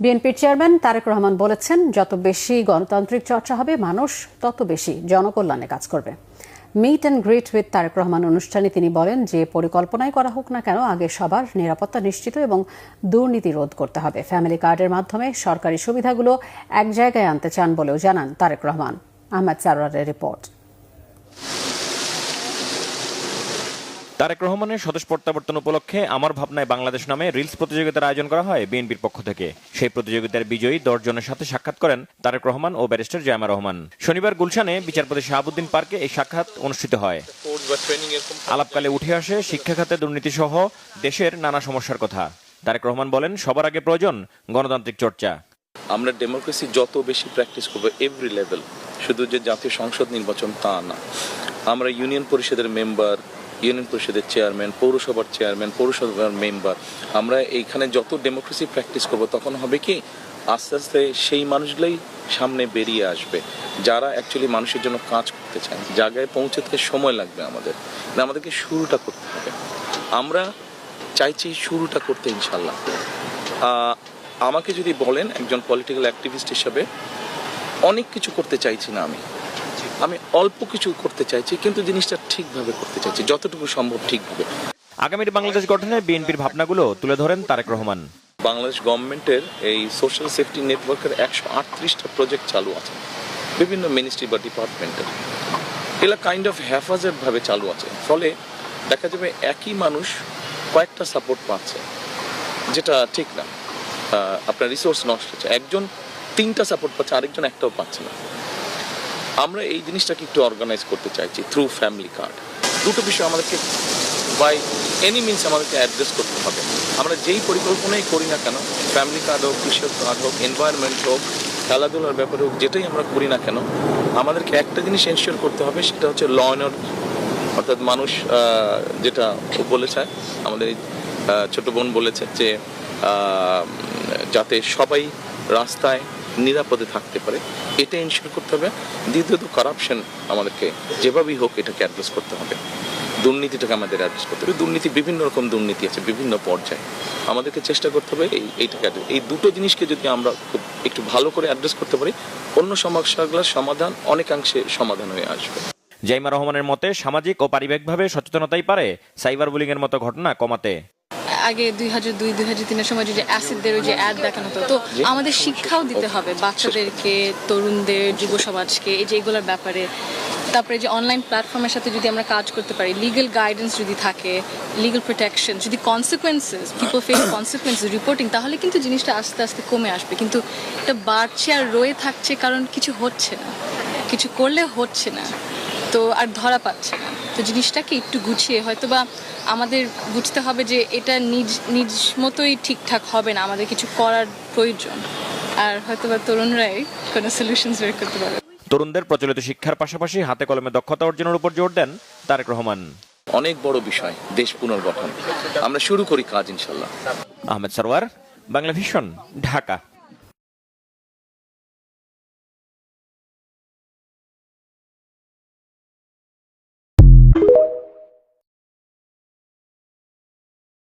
বিএনপির চেয়ারম্যান তারেক রহমান বলেছেন, যত বেশি গণতান্ত্রিক চর্চা হবে মানুষ তত বেশি জনকল্যাণে কাজ করবে। Meet and greet with Tarique Rahman অনুষ্ঠানে তিনি বলেন, যে পরিকল্পনাই করা হোক না কেন আগে সবার নিরাপত্তা নিশ্চিত এবং দুর্নীতি রোধ করতে হবে। ফ্যামিলি কার্ডের মাধ্যমে সরকারি সুবিধাগুলো এক জায়গায় আনতে চান বলেও জানান তারেক রহমান। আহমেদ সারোয়ারের রিপোর্ট। তারেক রহমানের স্বদেশ প্রত্যাবর্তন উপলক্ষে আমার ভাবনায় বাংলাদেশ নামে রিলস প্রতিযোগিতার আয়োজন করা হয় বিএনপির পক্ষ থেকে। সেই প্রতিযোগিতার বিজয়ী 10 জনের সাথে সাক্ষাৎ করেন তারেক রহমান ও ব্যারিস্টার জায়মা রহমান। শনিবার গুলশানে বিচারপতি শাহাবুদ্দিন পার্কে এই সাক্ষাৎ অনুষ্ঠিত হয়। আলাপকালে উঠে আসে শিক্ষা খাতে দুর্নীতি সহ দেশের নানা সমস্যার কথা। তারেক রহমান বলেন, সবার আগে প্রয়োজন গণতান্ত্রিক চর্চা। আমরা ডেমোক্রেসি যত বেশি প্র্যাকটিস করবো এভরি লেভেল, শুধু যে জাতীয় সংসদ নির্বাচন তা না, আমরা ইউনিয়ন পরিষদের মেম্বার, ইউনিয়ন পরিষদের চেয়ারম্যান, পৌরসভার চেয়ারম্যান, পৌরসভার মেম্বার, আমরা এইখানে যত ডেমোক্রেসি প্র্যাকটিস করব তখন হবে কি আস্তে আস্তে সেই মানুষগুলোই সামনে বেরিয়ে আসবে যারা অ্যাকচুয়ালি মানুষের জন্য কাজ করতে চায়। জায়গায় পৌঁছতে সময় লাগবে, আমাদেরকে শুরুটা করতে হবে। আমরা চাইছি শুরুটা করতে ইনশাল্লাহ। আমাকে যদি বলেন একজন পলিটিক্যাল অ্যাক্টিভিস্ট হিসাবে, অনেক কিছু করতে চাইছি না, আমি অল্প কিছু করতে চাইছি, কিন্তু জিনিসটা ঠিকভাবে করতে চাইছি, যতটুকু সম্ভব ঠিকভাবে। আগামীর বাংলাদেশ গঠনে বিএনপির ভাবনাগুলো তুলে ধরেন তারেক রহমান। বাংলাদেশ গভর্নমেন্টের এই সোশ্যাল সেফটি নেটওয়ার্কের 138টা প্রজেক্ট চালু আছে বিভিন্ন মিনিস্ট্রি বা ডিপার্টমেন্টের। এগুলো কাইন্ড অফ হ্যাফাজেড ভাবে চালু আছে, ফলে দেখা যাবে একই মানুষ কয়েকটা সাপোর্ট পাচ্ছে, যেটা ঠিক না। আপনার রিসোর্স নষ্ট হচ্ছে, একজন 3টা সাপোর্ট পাচ্ছে, আরেকজন একটাও পাচ্ছে না। আমরা এই জিনিসটাকে একটু অর্গানাইজ করতে চাইছি থ্রু ফ্যামিলি কার্ড। দুটো বিষয় আমাদেরকে বাই এনি মিনস আমাদেরকে অ্যাড্রেস করতে হবে। আমরা যেই পরিকল্পনাই করি না কেন, ফ্যামিলি কার্ড হোক, কৃষক কার্ড হোক, এনভায়রনমেন্ট হোক, খেলাধুলার ব্যাপারে হোক, যেটাই আমরা করি না কেন, আমাদেরকে একটা জিনিস এনশিওর করতে হবে, সেটা হচ্ছে ল অ্যান্ড অর্ডার। অর্থাৎ মানুষ যেটা বলেছে, আমাদের ছোট বোন বলেছে যে যাতে সবাই রাস্তায় নিরাপদে থাকতে পারে, এটা এনশিওর করতে হবে। দ্বিতীয়ত কারাপশন আমাদেরকে যেভাবেই হোক এটাকে অ্যাড্রেস করতে হবে, দুর্নীতিটাকে আমাদের অ্যাড্রেস করতে হবে। দুর্নীতি বিভিন্ন রকম দুর্নীতি আছে বিভিন্ন পর্যায়ে, আমাদেরকে চেষ্টা করতে হবে এইটাকে এই দুটো জিনিসকে যদি আমরা খুব একটু ভালো করে অ্যাড্রেস করতে পারি, অন্য সমস্যাগুলোর সমাধান অনেকাংশে সমাধান হয়ে আসবে। জাইমা রহমানের মতে, সামাজিক ও পারিবারিকভাবে সচেতনতাই পারে সাইবার বুলিং এর মতো ঘটনা কমাতে। আগে 2002-2003 সময় যে অ্যাসিডদের ওই যে অ্যাড দেখানো হতো, তো আমাদের শিক্ষাও দিতে হবে বাচ্চাদেরকে, তরুণদের, যুব সমাজকে এই যে এগুলোর ব্যাপারে। তারপরে যে অনলাইন প্ল্যাটফর্মের সাথে যদি আমরা কাজ করতে পারি, লিগ্যাল গাইডেন্স যদি থাকে, লিগ্যাল প্রোটেকশন, যদি consequences, people face consequences reporting, তাহলে কিন্তু জিনিসটা আস্তে আস্তে কমে আসবে। কিন্তু এটা বাড়ছে আর রয়ে থাকছে, কারণ কিছু হচ্ছে না, কিছু করলে হচ্ছে না, তো আর ধরা পাচ্ছে না। তো জিনিসটাকে একটু গুছিয়ে হয়তো বা আমাদের বুঝতে হবে যে এটা নিজ মতোই ঠিকঠাক হবে না, আমাদের কিছু করার প্রয়োজন। আর হয়তো বা তরুণরাই কোনো সলিউশনস বের করতে পারবে। তরুণদের প্রচলিত শিক্ষার পাশাপাশি হাতে কলমে দক্ষতা অর্জনের উপর জোর দেন তারেক রহমান। অনেক বড় বিষয় দেশ পুনর্গঠন, আমরা শুরু করি কাজ ইনশাল্লাহ। আহমেদ সারোয়ার, বাংলা ভিশন, ঢাকা।